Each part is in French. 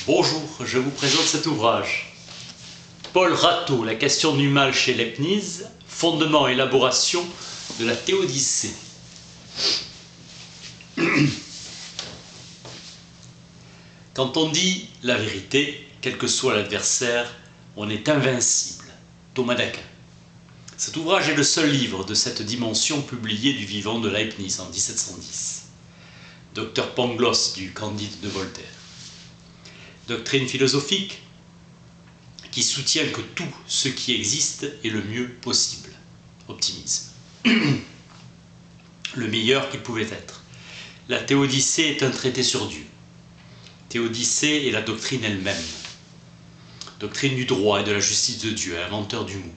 Bonjour, je vous présente cet ouvrage. Paul Ratto, La question du mal chez Leibniz, fondement et élaboration de la théodicée. Quand on dit la vérité, quel que soit l'adversaire, on est invincible. Thomas d'Aquin. Cet ouvrage est le seul livre de cette dimension publié du vivant de Leibniz en 1710. Docteur Pangloss du Candide de Voltaire. Doctrine philosophique qui soutient que tout ce qui existe est le mieux possible. Optimisme. Le meilleur qu'il pouvait être. La théodicée est un traité sur Dieu. Théodicée est la doctrine elle-même. Doctrine du droit et de la justice de Dieu, inventeur du mot.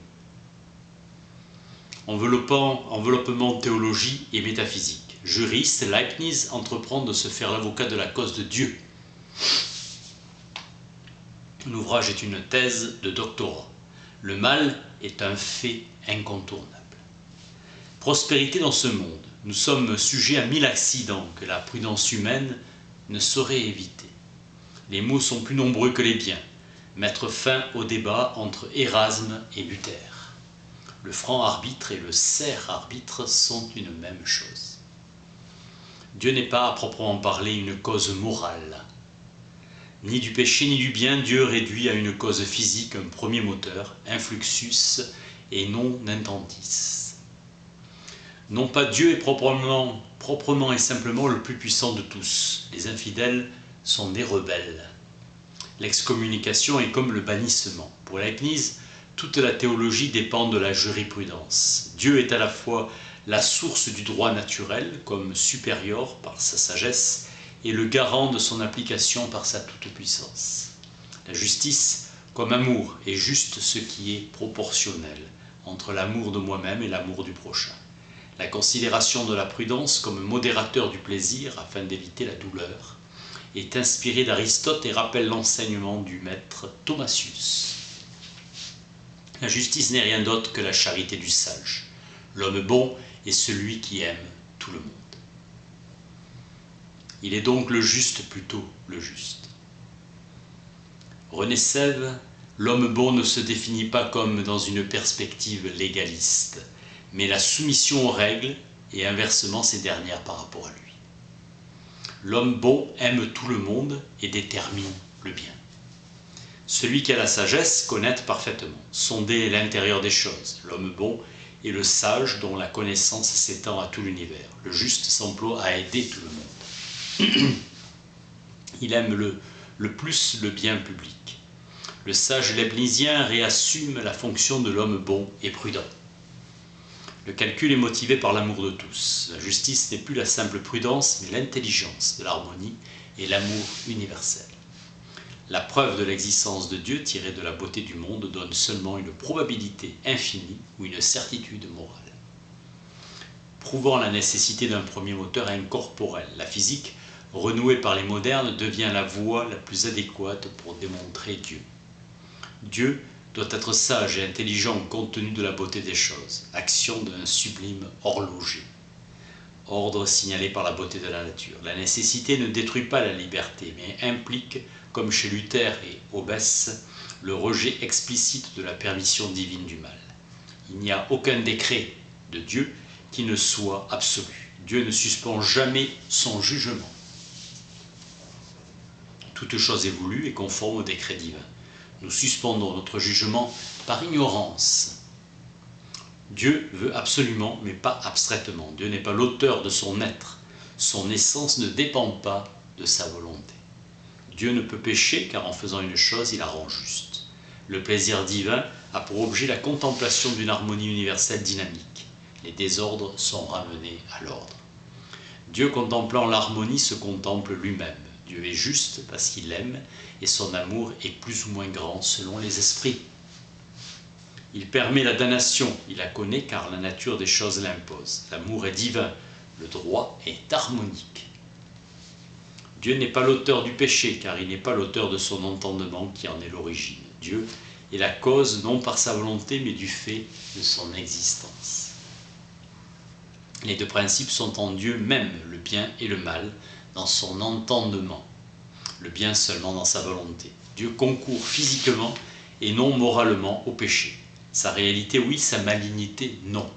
Enveloppement théologie et métaphysique. Juriste, Leibniz entreprend de se faire l'avocat de la cause de Dieu. L'ouvrage est une thèse de doctorat. Le mal est un fait incontournable. Prospérité dans ce monde. Nous sommes sujets à 1000 accidents que la prudence humaine ne saurait éviter. Les maux sont plus nombreux que les biens. Mettre fin au débat entre Érasme et Luther. Le franc arbitre et le serf arbitre sont une même chose. Dieu n'est pas, à proprement parler, une cause morale. Ni du péché ni du bien, Dieu réduit à une cause physique un premier moteur, un fluxus et non intendis. Non pas Dieu est proprement et simplement le plus puissant de tous. Les infidèles sont des rebelles. L'excommunication est comme le bannissement. Pour Leibniz, toute la théologie dépend de la jurisprudence. Dieu est à la fois la source du droit naturel, comme supérieur par sa sagesse, et le garant de son application par sa toute-puissance. La justice, comme amour, est juste ce qui est proportionnel entre l'amour de moi-même et l'amour du prochain. La considération de la prudence comme modérateur du plaisir, afin d'éviter la douleur, est inspirée d'Aristote et rappelle l'enseignement du maître Thomasius. La justice n'est rien d'autre que la charité du sage. L'homme bon est celui qui aime tout le monde. Il est donc le juste plutôt le juste. René Sève, l'homme bon ne se définit pas comme dans une perspective légaliste, mais la soumission aux règles et inversement ces dernières par rapport à lui. L'homme bon aime tout le monde et détermine le bien. Celui qui a la sagesse connaît parfaitement, sonder l'intérieur des choses. L'homme bon est le sage dont la connaissance s'étend à tout l'univers. Le juste s'emploie à aider tout le monde. Il aime le plus le bien public. Le sage leibnizien réassume la fonction de l'homme bon et prudent. Le calcul est motivé par l'amour de tous. La justice n'est plus la simple prudence, mais l'intelligence de l'harmonie et l'amour universel. La preuve de l'existence de Dieu tirée de la beauté du monde donne seulement une probabilité infinie ou une certitude morale. Prouvant la nécessité d'un premier moteur incorporel, la physique, renouée par les modernes, devient la voie la plus adéquate pour démontrer Dieu. Dieu doit être sage et intelligent compte tenu de la beauté des choses, action d'un sublime horloger. Ordre signalé par la beauté de la nature. La nécessité ne détruit pas la liberté, mais implique, comme chez Luther et Hobbes, le rejet explicite de la permission divine du mal. Il n'y a aucun décret de Dieu qui ne soit absolu. Dieu ne suspend jamais son jugement. Toute chose est voulue et conforme au décret divin. Nous suspendons notre jugement par ignorance. Dieu veut absolument, mais pas abstraitement. Dieu n'est pas l'auteur de son être. Son essence ne dépend pas de sa volonté. Dieu ne peut pécher, car en faisant une chose, il la rend juste. Le plaisir divin a pour objet la contemplation d'une harmonie universelle dynamique. Les désordres sont ramenés à l'ordre. Dieu, contemplant l'harmonie, se contemple lui-même. Dieu est juste parce qu'il aime, et son amour est plus ou moins grand selon les esprits. Il permet la damnation, il la connaît car la nature des choses l'impose. L'amour est divin, le droit est harmonique. Dieu n'est pas l'auteur du péché, car il n'est pas l'auteur de son entendement qui en est l'origine. Dieu est la cause non par sa volonté, mais du fait de son existence. Les deux principes sont en Dieu même, le bien et le mal, dans son entendement. le bien seulement dans sa volonté. Dieu concourt physiquement et non moralement au péché. Sa réalité, oui, sa malignité, non.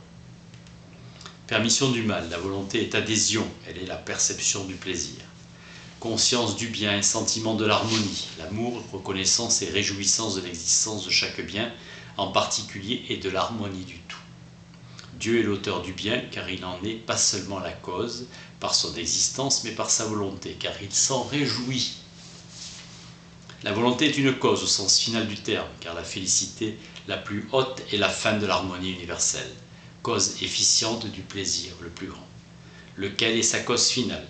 Permission du mal, la volonté est adhésion, elle est la perception du plaisir. Conscience du bien et sentiment de l'harmonie, l'amour, reconnaissance et réjouissance de l'existence de chaque bien, en particulier, et de l'harmonie du tout. Dieu est l'auteur du bien, car il en est pas seulement la cause, par son existence, mais par sa volonté, car il s'en réjouit. La volonté est une cause au sens final du terme, car la félicité la plus haute est la fin de l'harmonie universelle, cause efficiente du plaisir le plus grand, lequel est sa cause finale.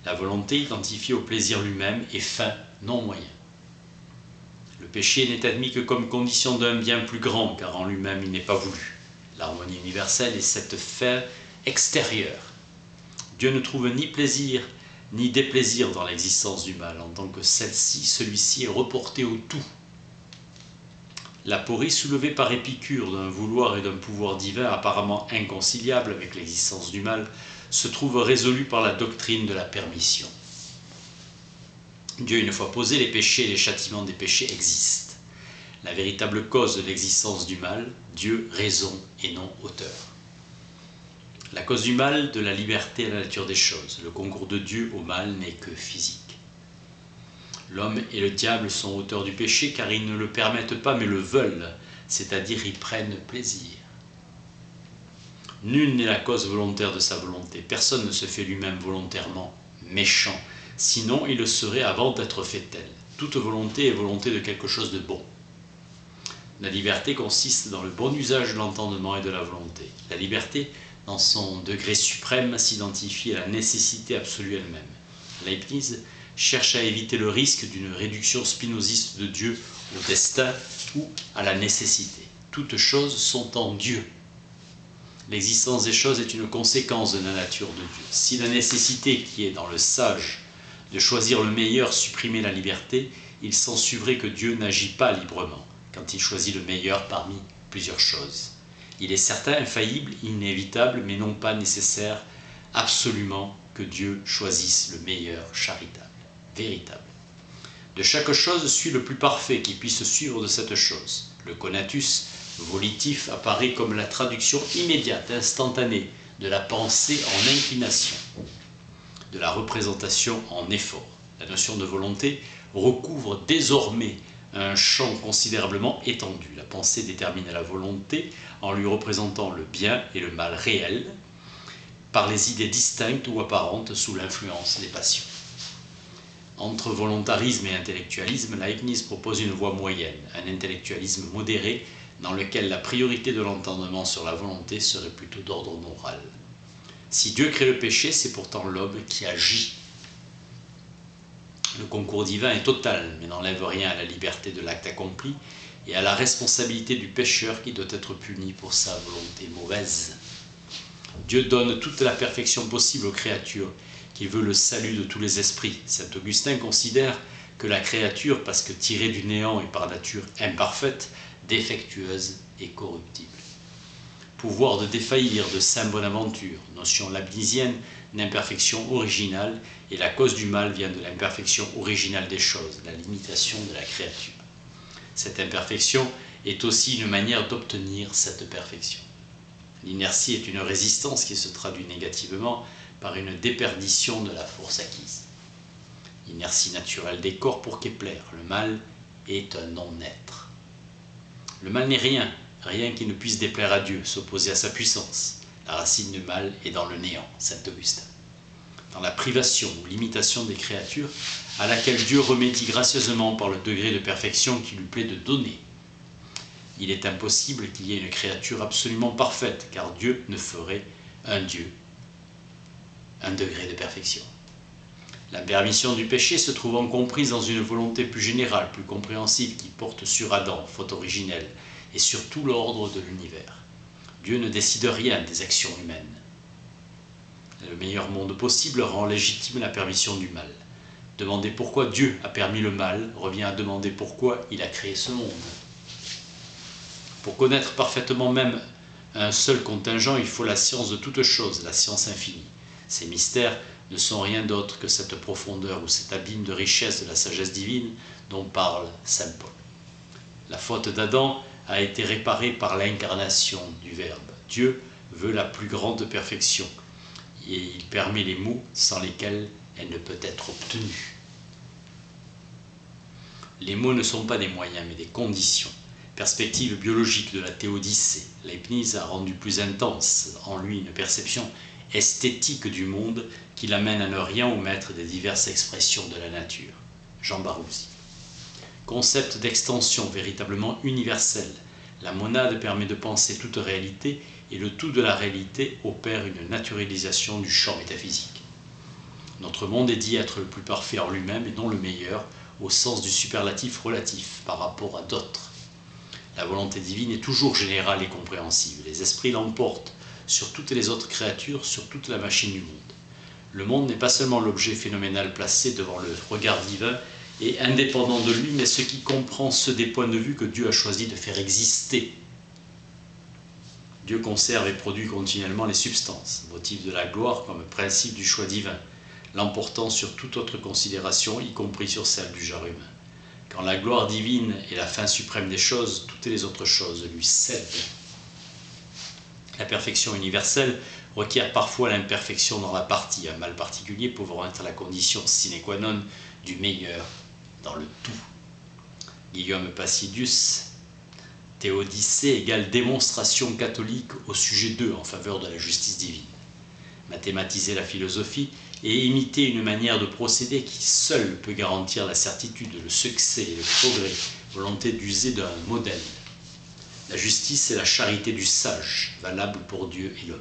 La volonté identifiée au plaisir lui-même est fin, non moyen. Le péché n'est admis que comme condition d'un bien plus grand, car en lui-même il n'est pas voulu. L'harmonie universelle est cette fin extérieure. Dieu ne trouve ni plaisir ni déplaisir dans l'existence du mal, en tant que celui-ci est reporté au tout. L'aporie soulevée par Épicure d'un vouloir et d'un pouvoir divin apparemment inconciliables avec l'existence du mal se trouve résolue par la doctrine de la permission. Dieu, une fois posé, les péchés et les châtiments des péchés existent. La véritable cause de l'existence du mal, Dieu, raison et non auteur. La cause du mal, de la liberté à la nature des choses. Le concours de Dieu au mal n'est que physique. L'homme et le diable sont auteurs du péché car ils ne le permettent pas mais le veulent, c'est-à-dire y prennent plaisir. Nul n'est la cause volontaire de sa volonté. Personne ne se fait lui-même volontairement méchant, sinon il le serait avant d'être fait tel. Toute volonté est volonté de quelque chose de bon. La liberté consiste dans le bon usage de l'entendement et de la volonté. La liberté, dans son degré suprême, s'identifie à la nécessité absolue elle-même. Leibniz cherche à éviter le risque d'une réduction spinoziste de Dieu au destin ou à la nécessité. Toutes choses sont en Dieu. L'existence des choses est une conséquence de la nature de Dieu. Si la nécessité qui est dans le sage de choisir le meilleur supprimait la liberté, il s'ensuivrait que Dieu n'agit pas librement quand il choisit le meilleur parmi plusieurs choses. Il est certain, infaillible, inévitable, mais non pas nécessaire, absolument, que Dieu choisisse le meilleur, charitable, véritable. De chaque chose suit le plus parfait qui puisse suivre de cette chose. Le conatus volitif apparaît comme la traduction immédiate, instantanée, de la pensée en inclination, de la représentation en effort. La notion de volonté recouvre désormais un champ considérablement étendu. La pensée détermine la volonté en lui représentant le bien et le mal réel par les idées distinctes ou apparentes sous l'influence des passions. Entre volontarisme et intellectualisme, Leibniz propose une voie moyenne, un intellectualisme modéré dans lequel la priorité de l'entendement sur la volonté serait plutôt d'ordre moral. Si Dieu crée le péché, c'est pourtant l'homme qui agit. Le concours divin est total, mais n'enlève rien à la liberté de l'acte accompli et à la responsabilité du pécheur qui doit être puni pour sa volonté mauvaise. Dieu donne toute la perfection possible aux créatures, qu'il veut le salut de tous les esprits. Saint Augustin considère que la créature, parce que tirée du néant et par nature imparfaite, défectueuse et corruptible. Pouvoir de défaillir de saint Bonaventure, notion leibnizienne d'imperfection originale, et la cause du mal vient de l'imperfection originale des choses, la limitation de la créature. Cette imperfection est aussi une manière d'obtenir cette perfection. L'inertie est une résistance qui se traduit négativement par une déperdition de la force acquise. Inertie naturelle des corps pour Kepler, le mal est un non-être. Le mal n'est rien, rien qui ne puisse déplaire à Dieu, s'opposer à sa puissance. La racine du mal est dans le néant, Saint Augustin. Dans la privation ou limitation des créatures, à laquelle Dieu remédie gracieusement par le degré de perfection qu'il lui plaît de donner. Il est impossible qu'il y ait une créature absolument parfaite, car Dieu ne ferait un Dieu, un degré de perfection. La permission du péché se trouvant comprise dans une volonté plus générale, plus compréhensible, qui porte sur Adam, faute originelle, et sur tout l'ordre de l'univers. Dieu ne décide rien des actions humaines. Le meilleur monde possible rend légitime la permission du mal. Demander pourquoi Dieu a permis le mal revient à demander pourquoi il a créé ce monde. Pour connaître parfaitement même un seul contingent, il faut la science de toutes choses, la science infinie. Ces mystères ne sont rien d'autre que cette profondeur ou cet abîme de richesse de la sagesse divine dont parle saint Paul. La faute d'Adam a été réparée par l'incarnation du Verbe. Dieu veut la plus grande perfection et il permet les mots sans lesquels elle ne peut être obtenue. Les mots ne sont pas des moyens mais des conditions. Perspective biologique de la théodicée, Leibniz a rendu plus intense en lui une perception esthétique du monde qui l'amène à ne rien omettre des diverses expressions de la nature. Jean Barouzy. Concept d'extension véritablement universel, la monade permet de penser toute réalité et le tout de la réalité opère une naturalisation du champ métaphysique. Notre monde est dit être le plus parfait en lui-même et non le meilleur, au sens du superlatif relatif par rapport à d'autres. La volonté divine est toujours générale et compréhensible. Les esprits l'emportent sur toutes les autres créatures, sur toute la machine du monde. Le monde n'est pas seulement l'objet phénoménal placé devant le regard divin et indépendant de lui, mais ce qui comprend ceux des points de vue que Dieu a choisi de faire exister. Dieu conserve et produit continuellement les substances, motif de la gloire comme principe du choix divin, l'emportant sur toute autre considération, y compris sur celle du genre humain. Quand la gloire divine est la fin suprême des choses, toutes les autres choses lui cèdent. La perfection universelle requiert parfois l'imperfection dans la partie, un mal particulier pouvant être la condition sine qua non du meilleur dans le tout. Guillaume Pacidius, Théodicée égale démonstration catholique au sujet d'eux en faveur de la justice divine. Mathématiser la philosophie et imiter une manière de procéder qui seule peut garantir la certitude, le succès et le progrès, volonté d'user d'un modèle. La justice est la charité du sage, valable pour Dieu et l'homme.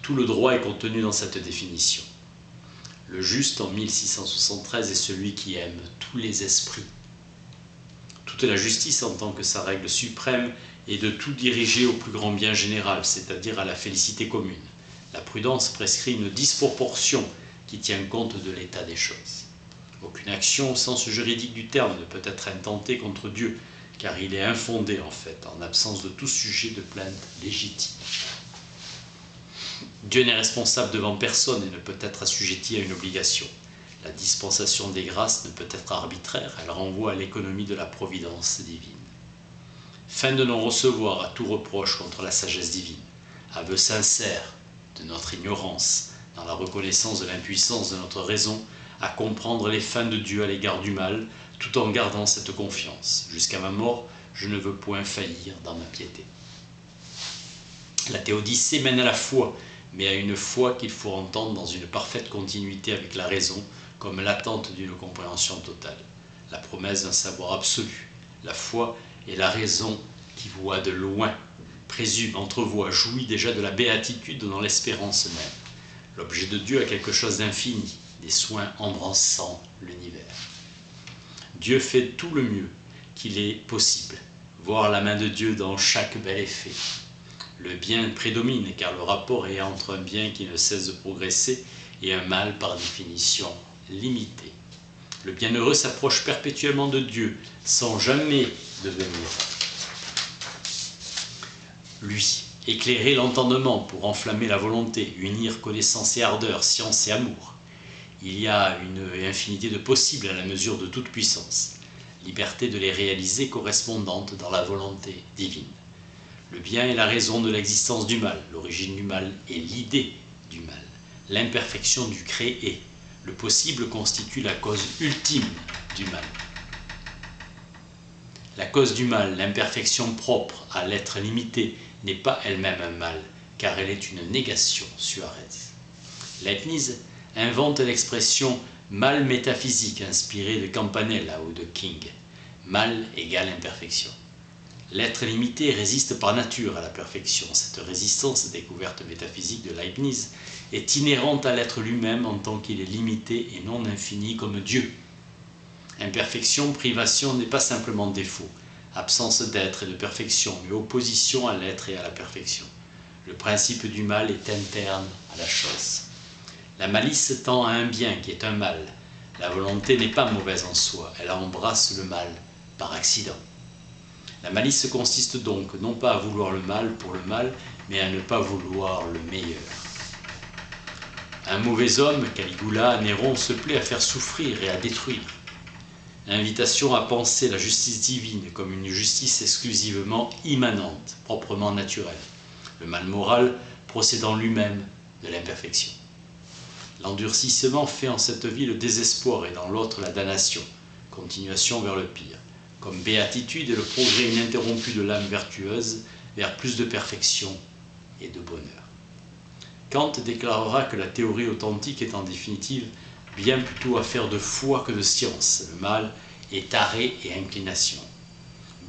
Tout le droit est contenu dans cette définition. Le juste, en 1673, est celui qui aime tous les esprits. Toute la justice, en tant que sa règle suprême, est de tout diriger au plus grand bien général, c'est-à-dire à la félicité commune. La prudence prescrit une disproportion qui tient compte de l'état des choses. Aucune action, au sens juridique du terme, ne peut être intentée contre Dieu, car il est infondé, en fait, en absence de tout sujet de plainte légitime. Dieu n'est responsable devant personne et ne peut être assujetti à une obligation. La dispensation des grâces ne peut être arbitraire, elle renvoie à l'économie de la providence divine. Fin de non-recevoir à tout reproche contre la sagesse divine, aveu sincère de notre ignorance, dans la reconnaissance de l'impuissance de notre raison, à comprendre les fins de Dieu à l'égard du mal, tout en gardant cette confiance. Jusqu'à ma mort, je ne veux point faillir dans ma piété. La théodicée mène à la foi, mais à une foi qu'il faut entendre dans une parfaite continuité avec la raison, comme l'attente d'une compréhension totale, la promesse d'un savoir absolu. La foi est la raison qui voit de loin, présume, entrevoit, jouit déjà de la béatitude dans l'espérance même. L'objet de Dieu a quelque chose d'infini, des soins embrassant l'univers. Dieu fait tout le mieux qu'il est possible, voir la main de Dieu dans chaque bel effet. Le bien prédomine, car le rapport est entre un bien qui ne cesse de progresser et un mal par définition limité. Le bienheureux s'approche perpétuellement de Dieu, sans jamais devenir lui. Éclairer l'entendement pour enflammer la volonté, unir connaissance et ardeur, science et amour. Il y a une infinité de possibles à la mesure de toute puissance. Liberté de les réaliser correspondante dans la volonté divine. Le bien est la raison de l'existence du mal, l'origine du mal est l'idée du mal, l'imperfection du créé. Le possible constitue la cause ultime du mal. La cause du mal, l'imperfection propre à l'être limité, n'est pas elle-même un mal, car elle est une négation, Suarez. Leibniz invente l'expression mal métaphysique inspirée de Campanella ou de King. Mal égale imperfection. L'être limité résiste par nature à la perfection. Cette résistance, découverte métaphysique de Leibniz, est inhérente à l'être lui-même en tant qu'il est limité et non infini comme Dieu. Imperfection, privation n'est pas simplement défaut, absence d'être et de perfection, mais opposition à l'être et à la perfection. Le principe du mal est interne à la chose. La malice tend à un bien qui est un mal. La volonté n'est pas mauvaise en soi, elle embrasse le mal par accident. La malice consiste donc non pas à vouloir le mal pour le mal, mais à ne pas vouloir le meilleur. Un mauvais homme, Caligula, Néron, se plaît à faire souffrir et à détruire. Invitation à penser la justice divine comme une justice exclusivement immanente, proprement naturelle, le mal moral procédant lui-même de l'imperfection. L'endurcissement fait en cette vie le désespoir et dans l'autre la damnation, continuation vers le pire, comme béatitude et le progrès ininterrompu de l'âme vertueuse vers plus de perfection et de bonheur. Kant déclarera que la théorie authentique est en définitive bien plutôt affaire de foi que de science. Le mal est arrêt et inclination,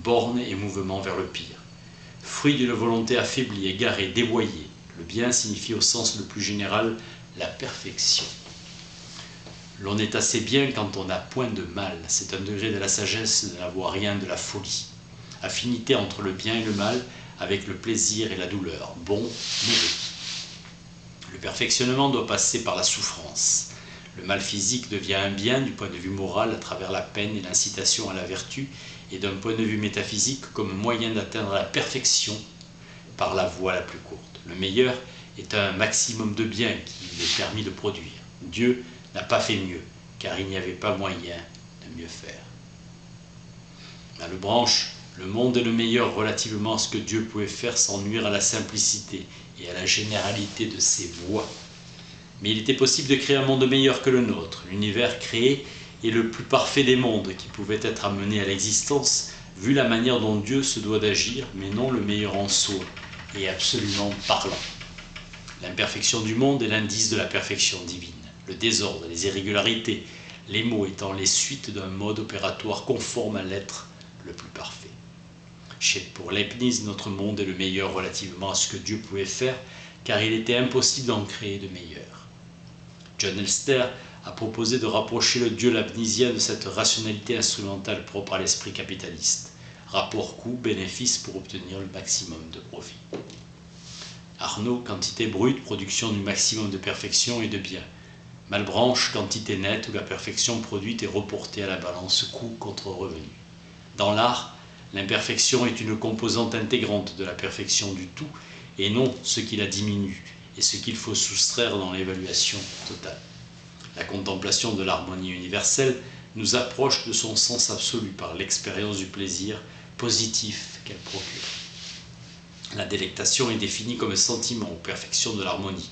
borne et mouvement vers le pire. Fruit d'une volonté affaiblie, égarée, dévoyée, le bien signifie au sens le plus général la perfection. L'on est assez bien quand on n'a point de mal. C'est un degré de la sagesse de n'avoir rien de la folie. Affinité entre le bien et le mal, avec le plaisir et la douleur, bon, mauvais. Le perfectionnement doit passer par la souffrance. Le mal physique devient un bien du point de vue moral à travers la peine et l'incitation à la vertu, et d'un point de vue métaphysique comme moyen d'atteindre la perfection par la voie la plus courte. Le meilleur est un maximum de bien qu'il est permis de produire. Dieu n'a pas fait mieux, car il n'y avait pas moyen de mieux faire. Dans le branche, le monde est le meilleur relativement à ce que Dieu pouvait faire sans nuire à la simplicité et à la généralité de ses voies. Mais il était possible de créer un monde meilleur que le nôtre. L'univers créé est le plus parfait des mondes qui pouvait être amené à l'existence, vu la manière dont Dieu se doit d'agir, mais non le meilleur en soi, et absolument parlant. L'imperfection du monde est l'indice de la perfection divine. Le désordre, les irrégularités, les maux étant les suites d'un mode opératoire conforme à l'être le plus parfait. Pour Leibniz, notre monde est le meilleur relativement à ce que Dieu pouvait faire, car il était impossible d'en créer de meilleur. John Elster a proposé de rapprocher le Dieu leibnizien de cette rationalité instrumentale propre à l'esprit capitaliste. Rapport coût-bénéfice pour obtenir le maximum de profit. Arnaud, quantité brute, production du maximum de perfection et de bien. Malebranche, quantité nette où la perfection produite est reportée à la balance coût contre revenu. Dans l'art, l'imperfection est une composante intégrante de la perfection du tout et non ce qui la diminue et ce qu'il faut soustraire dans l'évaluation totale. La contemplation de l'harmonie universelle nous approche de son sens absolu par l'expérience du plaisir positif qu'elle procure. La délectation est définie comme sentiment ou perfection de l'harmonie.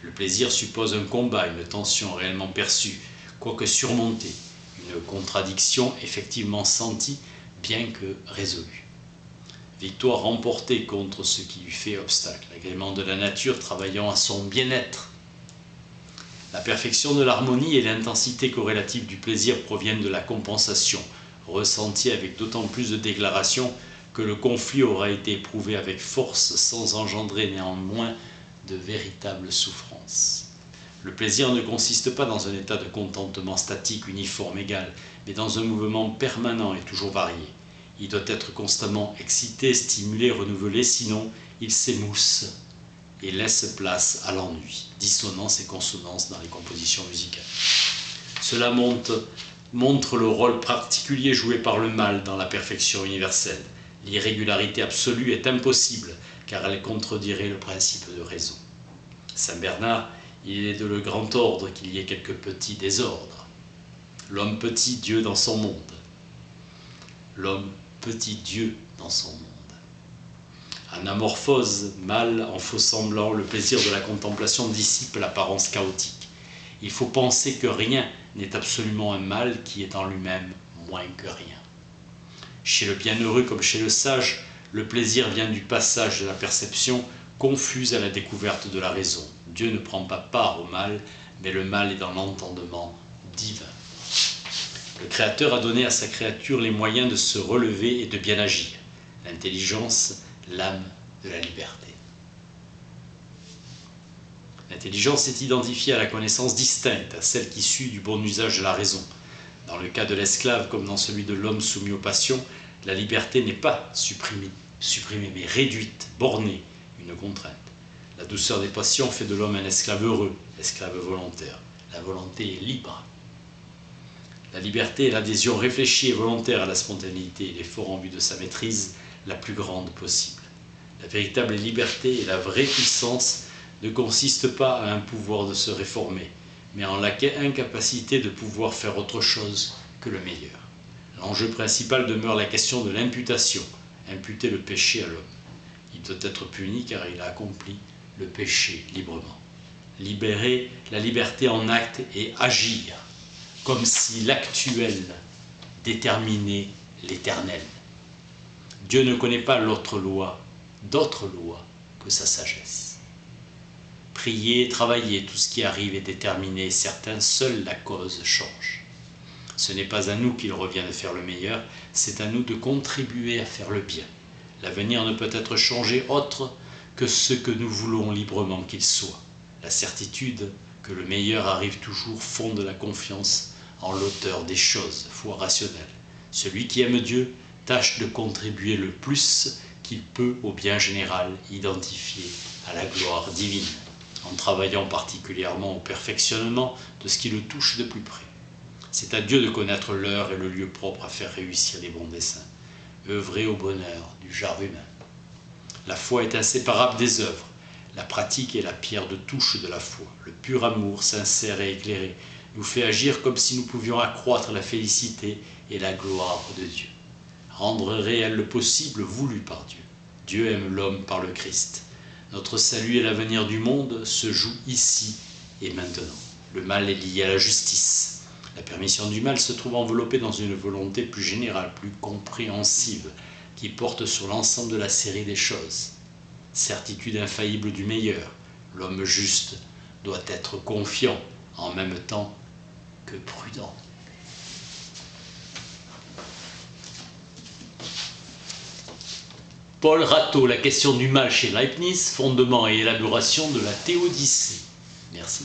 Le plaisir suppose un combat, une tension réellement perçue, quoique surmontée, une contradiction effectivement sentie, bien que résolue. Victoire remportée contre ce qui lui fait obstacle, l'agrément de la nature travaillant à son bien-être. La perfection de l'harmonie et l'intensité corrélative du plaisir proviennent de la compensation, ressentie avec d'autant plus de déclaration que le conflit aura été éprouvé avec force sans engendrer néanmoins de véritables souffrances. Le plaisir ne consiste pas dans un état de contentement statique, uniforme, égal, mais dans un mouvement permanent et toujours varié. Il doit être constamment excité, stimulé, renouvelé, sinon il s'émousse et laisse place à l'ennui, dissonance et consonance dans les compositions musicales. Cela montre le rôle particulier joué par le mal dans la perfection universelle. L'irrégularité absolue est impossible, car elle contredirait le principe de raison. Saint Bernard, il est de le grand ordre qu'il y ait quelques petits désordres. L'homme petit, Dieu dans son monde. L'homme petit Dieu dans son monde. Anamorphose, mal, en faux semblant, le plaisir de la contemplation dissipe l'apparence chaotique. Il faut penser que rien n'est absolument un mal qui est en lui-même moins que rien. Chez le bienheureux comme chez le sage, le plaisir vient du passage de la perception confuse à la découverte de la raison. Dieu ne prend pas part au mal, mais le mal est dans l'entendement divin. Le Créateur a donné à sa créature les moyens de se relever et de bien agir. L'intelligence, l'âme de la liberté. L'intelligence est identifiée à la connaissance distincte, à celle qui suit du bon usage de la raison. Dans le cas de l'esclave comme dans celui de l'homme soumis aux passions, la liberté n'est pas supprimée mais réduite, bornée, une contrainte. La douceur des passions fait de l'homme un esclave heureux, esclave volontaire. La volonté est libre. La liberté est l'adhésion réfléchie et volontaire à la spontanéité et l'effort en vue de sa maîtrise la plus grande possible. La véritable liberté est la vraie puissance ne consiste pas à un pouvoir de se réformer, mais en l'incapacité de pouvoir faire autre chose que le meilleur. L'enjeu principal demeure la question de l'imputation, imputer le péché à l'homme. Il doit être puni car il a accompli le péché librement. Libérer la liberté en acte et agir, comme si l'actuel déterminait l'éternel. Dieu ne connaît pas d'autre loi que sa sagesse. Prier, travailler, tout ce qui arrive est déterminé et certain, seule la cause change. Ce n'est pas à nous qu'il revient de faire le meilleur, c'est à nous de contribuer à faire le bien. L'avenir ne peut être changé autre que ce que nous voulons librement qu'il soit. La certitude que le meilleur arrive toujours fonde la confiance en l'auteur des choses, foi rationnelle. Celui qui aime Dieu tâche de contribuer le plus qu'il peut au bien général, identifié à la gloire divine, en travaillant particulièrement au perfectionnement de ce qui le touche de plus près. C'est à Dieu de connaître l'heure et le lieu propre à faire réussir les bons desseins, œuvrer au bonheur du genre humain. La foi est inséparable des œuvres. La pratique est la pierre de touche de la foi. Le pur amour, sincère et éclairé, nous fait agir comme si nous pouvions accroître la félicité et la gloire de Dieu. Rendre réel le possible voulu par Dieu. Dieu aime l'homme par le Christ. Notre salut et l'avenir du monde se jouent ici et maintenant. Le mal est lié à la justice. La permission du mal se trouve enveloppée dans une volonté plus générale, plus compréhensive, qui porte sur l'ensemble de la série des choses. Certitude infaillible du meilleur, l'homme juste doit être confiant, en même temps que prudent. Paul Ratto, La question du mal chez Leibniz, fondement et élaboration de la théodicée. Merci.